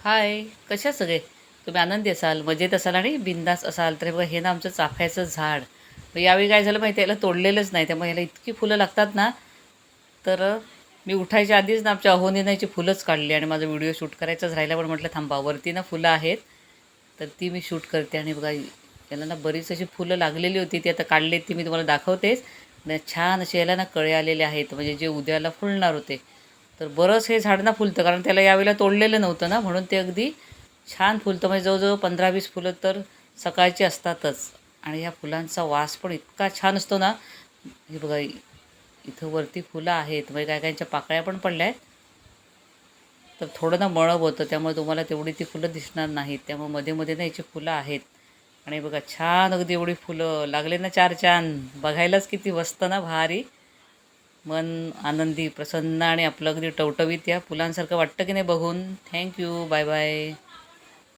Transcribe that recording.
हाय, कशा सगळे? तुम्ही आनंदी असाल, मजेत असाल आणि बिंदास असाल. तर बघा हे ना आमचं चाफ्याचं झाड. यावेळी काय झालं माहिती आहे, याला तोडलेलंच नाही. त्यामुळे याला इतकी फुलं लागतात ना, तर मी उठायच्या आधीच ना आमच्या अहोनिनाची फुलंच काढली आणि माझा व्हिडिओ शूट करायचाच राहिला. पण म्हटलं थांबा, वरती ना फुलं आहेत, तर ती मी शूट करते. आणि बघा याला ना बरीच अशी फुलं लागलेली होती, ती आता काढली, ती मी तुम्हाला दाखवतेच. आणि छान असे याला ना कळे आलेले आहेत, म्हणजे जे उद्याला फुलणार होते. तर बरंच हे झाड ना फुलतं, कारण त्याला यावेळेला तोडलेलं नव्हतं ना, म्हणून ते अगदी छान फुलतं. म्हणजे जवळजवळ 15-20 फुलं तर सकाळची असतातच. आणि ह्या फुलांचा वास पण इतका छान असतो ना. हे बघा इथं वरती फुलं आहेत, म्हणजे काय कायच्या पाकळ्या पण पडल्या आहेत. तर थोडं ना मळब होतं, त्यामुळे तुम्हाला तेवढी ती फुलं दिसणार नाहीत. त्यामुळे मध्ये मध्ये ना याची फुलं आहेत. आणि बघा छान अगदी एवढी फुलं लागले ना, चार चान. बघायलाच किती मस्त ना, भारी. मन आनंदी, प्रसन्न आणि आपलं अगदी टवटवीत या फुलांसारखं वाटतं की नाही बघून. थँक्यू. Bye bye.